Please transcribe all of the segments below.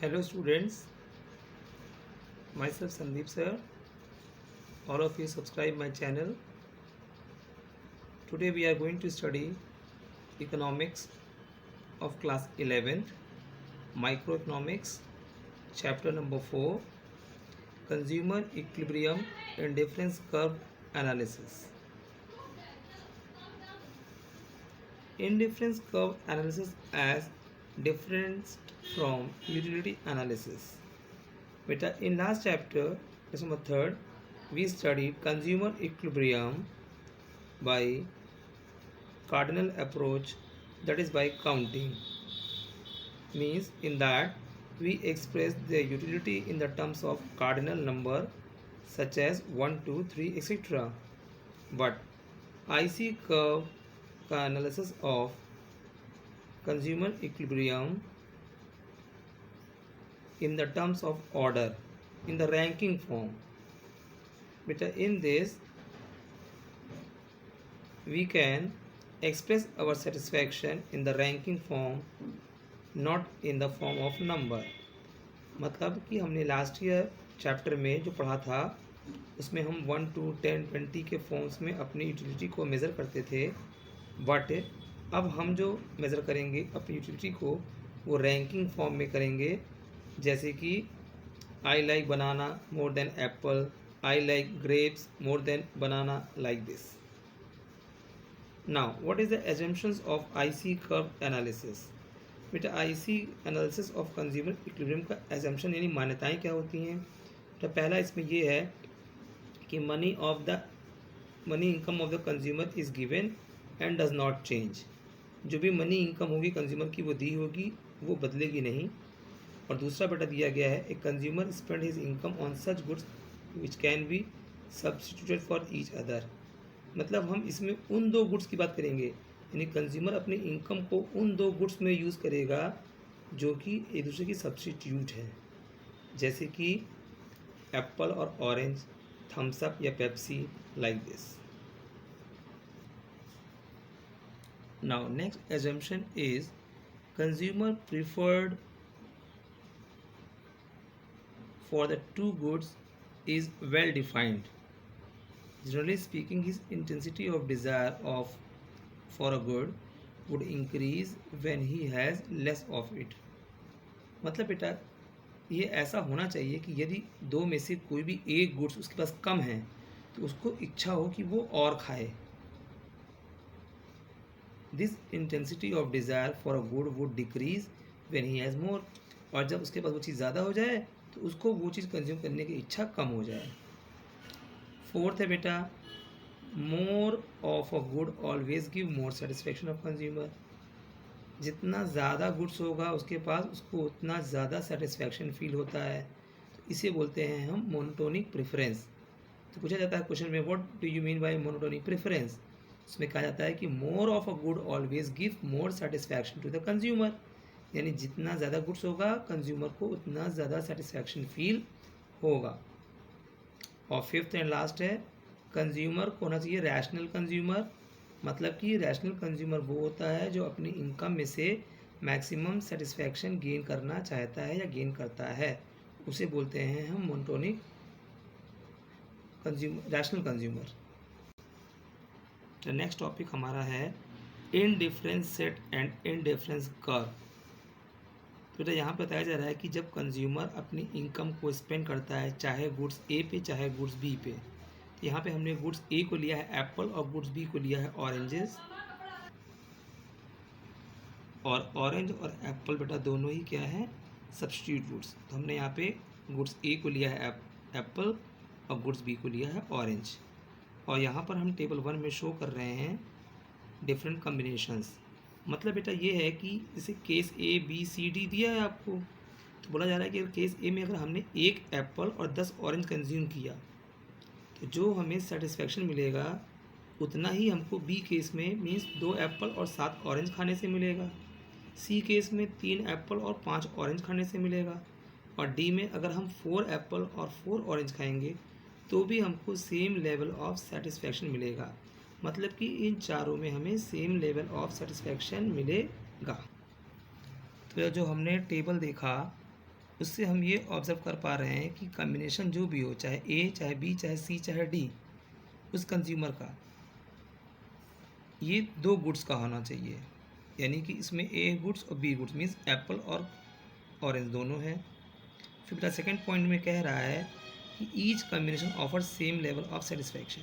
Hello students, myself Sandeep sir. All of you subscribe my channel. Today we are going to study economics of class 11th, microeconomics, chapter number 4, consumer equilibrium and difference curve analysis. Indifference curve analysis as different from utility analysis. Beta, in last chapter, lesson number 3rd, we studied consumer equilibrium by cardinal approach, that is by counting. Means in that we express the utility in the terms of cardinal number such as 1, 2, 3, etc. But IC curve analysis of consumer equilibrium in the terms of order, in the ranking form. Beta, in this we can express our satisfaction in the ranking form, not in the form of number. मतलब कि हमने last year chapter में जो पढ़ा था उसमें हम 1, 2, 10, 20 के फॉर्म्स में अपनी यूटिलिटी को मेज़र करते थे, बट अब हम जो मेज़र करेंगे अपनी यूटिलिटी को वो रैंकिंग फॉर्म में करेंगे, जैसे कि I like banana more than Apple, I like grapes more than banana, like this. Now, what is the assumptions of IC curve analysis? बेटा IC analysis of consumer equilibrium का assumption यानी मान्यताएं क्या होती हैं? तो पहला इसमें ये है कि money income of the consumer is given and does not change. जो भी मनी इनकम होगी कंज्यूमर की वो दी होगी, वो बदलेगी नहीं. और दूसरा बेटा दिया गया है a consumer spend his income on such goods which can be substituted for each other. मतलब हम इसमें उन दो गुड्स की बात करेंगे, यानी कंज्यूमर अपनी इनकम को उन दो गुड्स में यूज़ करेगा जो कि एक दूसरे की सब्स्टिट्यूट है, जैसे कि एप्पल और ऑरेंज, थम्स अप या Pepsi, like this. Now next assumption is consumer preferred for the two goods is well defined. Generally speaking, his intensity of desire for a good would increase when he has less of it. मतलब बेटा ये ऐसा होना चाहिए कि यदि दो में से कोई भी एक गुड्स उसके पास कम है तो उसको इच्छा हो कि वो और खाए. This intensity of desire for a good would decrease when he has more. और जब उसके पास वो चीज़ ज़्यादा हो जाए तो उसको वो चीज़ कंज्यूम करने की इच्छा कम हो जाए. फोर्थ है बेटा मोर of a good always give more satisfaction of consumer. जितना ज़्यादा गुड्स होगा उसके पास उसको उतना ज़्यादा सेटिस्फेक्शन फील होता है. तो इसे बोलते हैं हम मोनोटोनिक प्रेफरेंस. तो पूछा जाता है क्वेश्चन में what do you mean by monotonic preference. उसमें कहा जाता है कि more of a good always give more satisfaction to the consumer. यानी जितना ज़्यादा गुड्स होगा कंज्यूमर को उतना ज़्यादा सेटिस्फैक्शन फील होगा. और फिफ्थ एंड लास्ट है कंज्यूमर को होना चाहिए रैशनल कंज्यूमर. मतलब कि रैशनल कंज्यूमर वो होता है जो अपनी इनकम में से मैक्सिमम सेटिस्फैक्शन गेन करना चाहता है या गेन करता है, उसे बोलते हैं हम monotonic consumer, rational consumer. The next topic हमारा है indifference set and indifference curve. तो यहाँ पे बताया जा रहा है कि जब कंज्यूमर अपनी इनकम को स्पेंड करता है चाहे गुड्स ए पे चाहे गुड्स बी पे. तो यहाँ पे हमने गुड्स ए को लिया है एप्पल और गुड्स बी को लिया है ऑरेंजेस. और ऑरेंज और एप्पल बेटा दोनों ही क्या है सब्स्टिट्यूट गुड्स. तो हमने यहाँ पे गुड्स ए को लिया है एप्पल और गुड्स बी को लिया है ऑरेंज. और यहाँ पर हम टेबल 1 में शो कर रहे हैं डिफरेंट कम्बिनेशंस. मतलब बेटा ये है कि जैसे case A B C D दिया है आपको, तो बोला जा रहा है कि केस ए में अगर हमने एक एप्पल और 10 ऑरेंज कंज्यूम किया तो जो हमें सेटिस्फेक्शन मिलेगा उतना ही हमको बी केस में मीन्स 2 एप्पल और 7 ऑरेंज खाने से मिलेगा. सी केस में 3 एप्पल और 5 ऑरेंज खाने से मिलेगा. और डी में अगर हम 4 एप्पल और 4 ऑरेंज खाएंगे तो भी हमको सेम लेवल ऑफ सेटिस्फेक्शन मिलेगा. मतलब कि इन चारों में हमें सेम लेवल ऑफ सेटिस्फेक्शन मिलेगा. तो जो हमने टेबल देखा उससे हम ये ऑब्जर्व कर पा रहे हैं कि कॉम्बिनेशन जो भी हो, चाहे ए, चाहे बी, चाहे सी, चाहे डी, उस कंज्यूमर का ये दो गुड्स का होना चाहिए। यानी कि इसमें ए गुड्स और बी गुड्स मीन्स एप्पल और ऑरेंज दोनों है। फिर बेटा सेकेंड पॉइंट में कह रहा है कि each combination offer same level of satisfaction.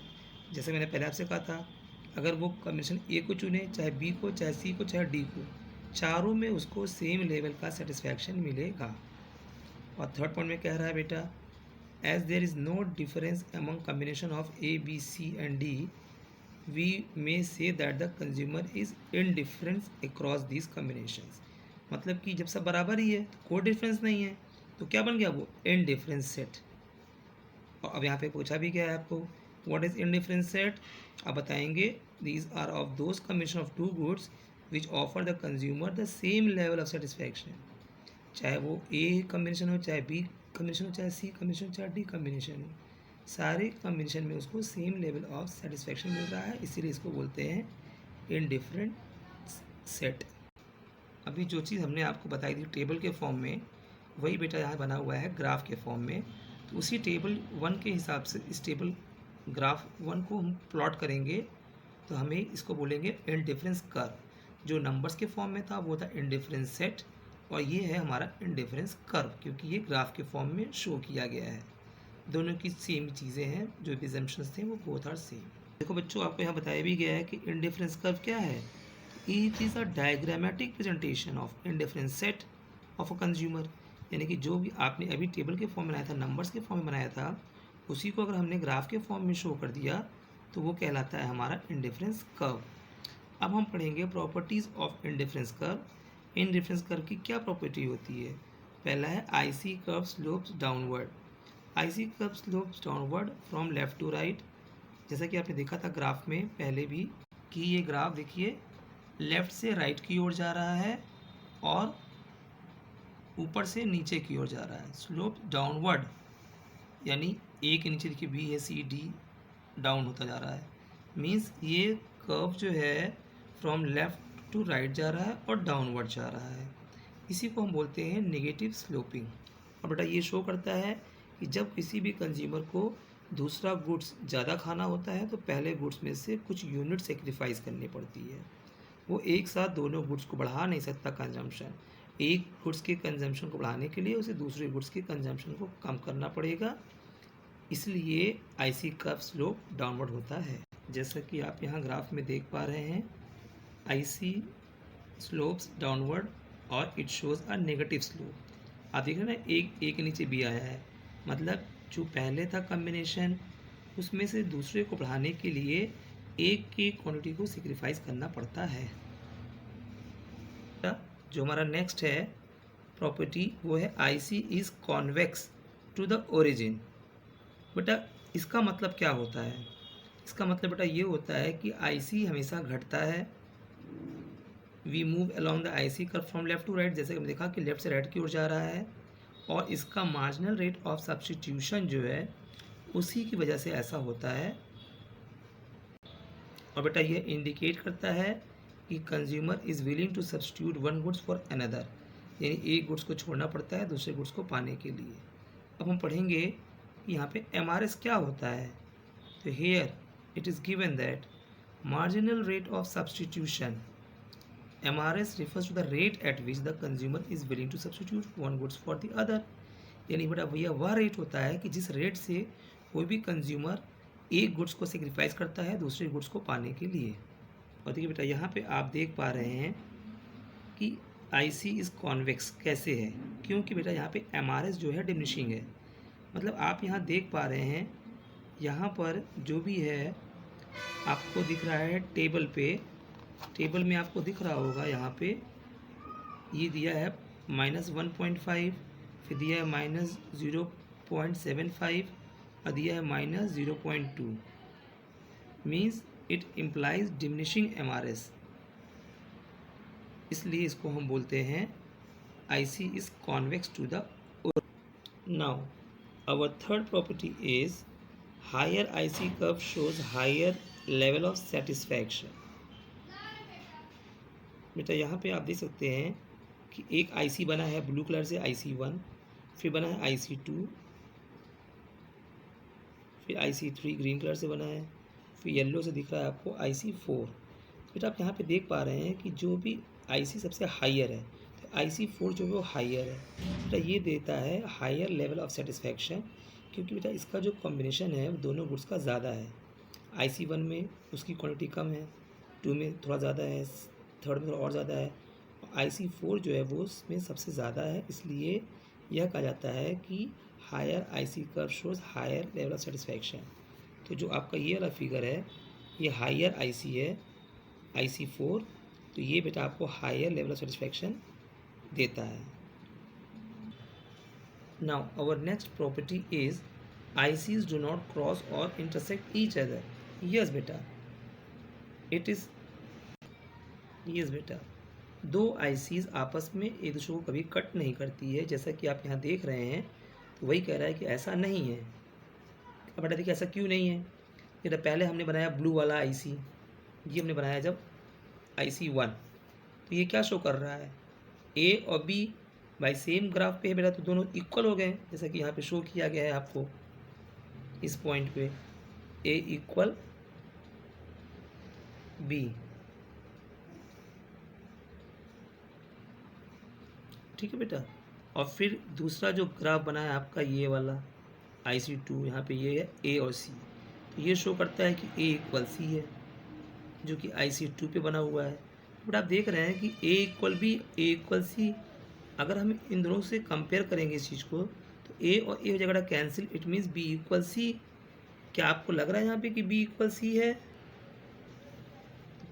जैसे मैंने पहले आपसे कहा था, अगर वो कॉम्बिनेशन ए को चुने, चाहे बी को, चाहे सी को, चाहे डी को, चारों में उसको सेम लेवल का सेटिस्फैक्शन मिलेगा। और थर्ड पॉइंट में कह रहा है बेटा, as there is no difference among combination of A, B, C and D, we may say that the consumer is indifferent across these combinations। मतलब कि जब सब बराबर ही है तो कोई डिफरेंस नहीं है, तो क्या बन गया वो इनडिफरेंस सेट। और अब यहाँ पे पूछा भी गया है आपको, व्हाट इज इनडिफरेंस सेट। आप बताएंगे these are of those combination of two goods which offer the consumer the same level of satisfaction. चाहे वो ए कॉम्बिनेशन हो, चाहे बी कॉम्बिनेशन हो, चाहे सी कॉम्बिनेशन हो, चाहे डी कॉम्बिनेशन हो, सारे कॉम्बिनेशन में उसको सेम लेवल ऑफ सेटिस्फैक्शन मिल रहा है, इसीलिए इसको बोलते हैं इनडिफरेंट सेट। अभी जो चीज़ हमने आपको बताई थी टेबल के फॉर्म में, वही बेटा यहाँ बना हुआ है ग्राफ के फॉर्म में। तो उसी टेबल 1 के हिसाब से इस टेबल ग्राफ 1 को हम प्लॉट करेंगे, तो हमें इसको बोलेंगे इनडिफरेंस कर्व। जो नंबर्स के फॉर्म में था वो था इनडिफरेंस सेट, और ये है हमारा इनडिफरेंस कर्व, क्योंकि ये ग्राफ के फॉर्म में शो किया गया है। दोनों की सेम चीज़ें हैं, जो भी assumptions थे वो बोथ आर सेम। देखो बच्चों, आपको यहाँ बताया भी गया है कि इनडिफरेंस कर्व क्या है। It is a diagrammatic presentation of indifference set of a consumer. यानी कि जो भी आपने अभी टेबल के फॉर्म में बनाया था, नंबर्स के फॉर्म में बनाया था, उसी को अगर हमने ग्राफ के फॉर्म में शो कर दिया तो वो कहलाता है हमारा इनडिफरेंस कर्व। अब हम पढ़ेंगे properties of indifference curve. Indifference curve की क्या प्रॉपर्टी होती है। पहला है IC curve slopes downward. IC curve slopes downward from left to right. जैसा कि आपने देखा था ग्राफ में पहले भी कि ये ग्राफ देखिए लेफ़्ट से राइट की ओर जा रहा है और ऊपर से नीचे की ओर जा रहा है। स्लोप डाउनवर्ड यानी ए के नीचे देखिए बी है, सी, डी डाउन होता जा रहा है। मीन्स ये कर्व जो है फ्रॉम लेफ़्ट टू राइट जा रहा है और डाउनवर्ड जा रहा है। इसी को हम बोलते हैं नेगेटिव स्लोपिंग। और बेटा ये शो करता है कि जब किसी भी कंज्यूमर को दूसरा गुड्स ज़्यादा खाना होता है तो पहले गुड्स में से कुछ यूनिट सेक्रीफाइस करनी पड़ती है। वो एक साथ दोनों गुड्स को बढ़ा नहीं सकता कंजम्पशन। एक गुड्स के कंजम्पशन को बढ़ाने के लिए उसे दूसरे गुड्स के कंजम्पशन को कम करना पड़ेगा, इसलिए आईसी कर्व स्लोप डाउनवर्ड होता है। जैसा कि आप यहाँ ग्राफ में देख पा रहे हैं, आईसी स्लोप्स डाउनवर्ड और it shows a negative slope. आप देख रहे हैं ना, एक के नीचे बी आया है, मतलब जो पहले था कॉम्बिनेशन उसमें से दूसरे को बढ़ाने के लिए एक की क्वांटिटी को सेक्रीफाइस करना पड़ता है। जो हमारा नेक्स्ट है प्रॉपर्टी वो है IC is convex to the origin. बेटा इसका मतलब क्या होता है। इसका मतलब बेटा ये होता है कि आईसी हमेशा घटता है। We move along the IC curve from left to right, जैसे कि हमने देखा कि लेफ्ट से राइट की ओर जा रहा है, और इसका मार्जिनल रेट ऑफ सब्स्टिट्यूशन जो है उसी की वजह से ऐसा होता है। और बेटा ये इंडिकेट करता है कि consumer is willing to substitute one goods for another, यानी एक गुड्स को छोड़ना पड़ता है दूसरे गुड्स को पाने के लिए। अब हम पढ़ेंगे कि यहाँ पे एमआरएस क्या होता है। तो here it is given that marginal rate of substitution MRS refers to the rate at which the consumer is willing to substitute one goods for the other। यानी बेटा भैया वह रेट होता है कि जिस रेट से कोई भी कंज्यूमर एक गुड्स को सेक्रीफाइस करता है दूसरे गुड्स को पाने के लिए। और देखिए बेटा यहाँ पे आप देख पा रहे हैं कि IC इज़ कॉन्वेक्स कैसे है, क्योंकि बेटा यहाँ पे MRS जो है डिमिनिशिंग है। मतलब आप यहाँ देख पा रहे हैं, यहाँ पर जो भी है आपको दिख रहा है टेबल पे, टेबल में आपको दिख रहा होगा यहाँ पे ये दिया है -1.5, फिर दिया है -0.75 और दिया है -0.2। Means it implies diminishing MRS, इसलिए इसको हम बोलते हैं IC is convex to the. Now our third property is higher IC curve shows higher level of satisfaction. बेटा यहाँ पे आप देख सकते हैं कि एक IC बना है ब्लू कलर से IC1, फिर बना है IC2, फिर IC3 ग्रीन कलर से बना है, फिर येलो से दिख रहा है आपको IC4। बेटा आप यहाँ पे देख पा रहे हैं कि जो भी IC सबसे हाइयर है, तो IC4 जो है वो हाइयर है। बेटा ये देता है हाइयर लेवल ऑफ सेटिस्फैक्शन, क्योंकि बेटा इसका जो कॉम्बिनेशन है वो दोनों गुड्स का ज़्यादा है। IC1 में उसकी क्वांटिटी कम है, 2 में थोड़ा ज़्यादा है, 3rd में थोड़ा और ज़्यादा है, IC4 जो है वो उसमें सबसे ज़्यादा है। इसलिए यह कहा जाता है कि higher IC curve shows higher level of satisfaction. तो जो आपका ये वाला फिगर है ये हायर IC है, IC4, तो ये बेटा आपको हायर लेवल ऑफ सेटिस्फैक्शन देता है। Now our next property is ICs do not cross और इंटरसेक्ट ईच अदर। यस बेटा, इट इज़ यस बेटा, दो ICs आपस में एक दूसरे को कभी कट नहीं करती है, जैसा कि आप यहाँ देख रहे हैं। तो वही कह रहा है कि ऐसा नहीं है। अब बेटा देखिए ऐसा क्यों नहीं है। ये पहले हमने बनाया ब्लू वाला IC, ये हमने बनाया जब IC1, तो ये क्या शो कर रहा है, A और B बाई सेम ग्राफ पे है बेटा, तो दोनों इक्वल हो गए, जैसा कि यहाँ पे शो किया गया है आपको इस पॉइंट पे, A इक्वल B। ठीक है बेटा। और फिर दूसरा जो ग्राफ बना है आपका ये वाला IC2, यहाँ पे ये है A और C, तो ये शो करता है कि A इक्वल C है, जो कि IC2 पे बना हुआ है। बट आप देख रहे हैं कि A equal B, A equal C। अगर हम इन दोनों से कंपेयर करेंगे इस चीज़ को, तो A और A हो जाएगा cancel, it means B equal C। क्या आपको लग रहा है यहाँ पे कि B इक्वल C है?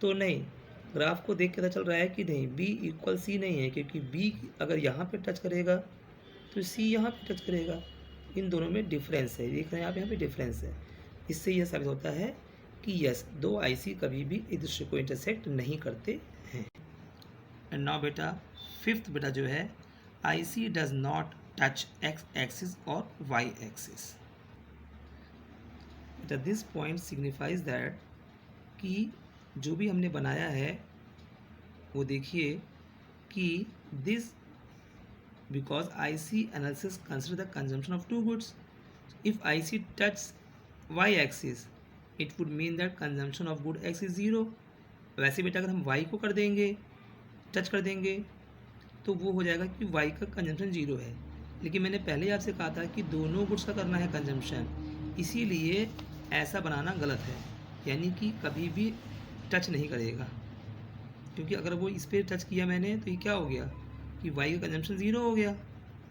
तो नहीं, ग्राफ को देख के पता चल रहा है कि नहीं, B इक्वल C नहीं है, क्योंकि B अगर यहाँ पे टच करेगा तो C यहाँ पे टच करेगा। इन दोनों में डिफरेंस है, देख रहे हैं आप यहाँ पे डिफरेंस है। इससे यह साबित होता है कि यस, दो IC कभी भी एक दूसरे को इंटरसेक्ट नहीं करते हैं। एंड नाउ बेटा फिफ्थ बेटा जो है, IC does not touch X axis और Y एक्सिस। बेटा दिस पॉइंट सिग्निफाइज दैट कि जो भी हमने बनाया है वो देखिए कि this because IC analysis consider the consumption of two goods. If IC touches Y axis, it would mean that consumption of good X is 0. वैसे बेटा अगर हम Y को कर देंगे, टच कर देंगे, तो वो हो जाएगा कि Y का कंजम्पशन 0 है। लेकिन मैंने पहले ही आपसे कहा था कि दोनों गुड्स का करना है कंजम्पशन, इसीलिए ऐसा बनाना गलत है, यानी कि कभी भी टच नहीं करेगा। क्योंकि अगर वो इस पर टच किया मैंने, तो ये क्या हो गया कि Y का कंजम्पशन 0 हो गया,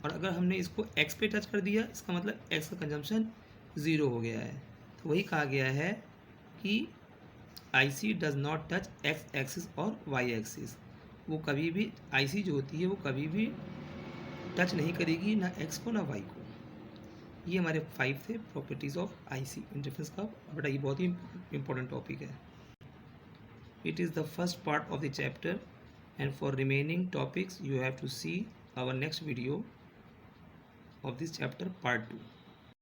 और अगर हमने इसको X पे टच कर दिया, इसका मतलब X का कंजम्पशन 0 हो गया है। तो वही कहा गया है कि IC does not touch X axis और Y एक्सिस। वो कभी भी IC जो होती है वो कभी भी टच नहीं करेगी, ना X को ना Y को। ये हमारे 5 थे प्रॉपर्टीज़ ऑफ IC इंटरफेरेंस का। बेटा ये बहुत ही इंपॉर्टेंट टॉपिक है। It is the first part of the chapter, and for remaining topics you have to see our next video of this chapter part 2.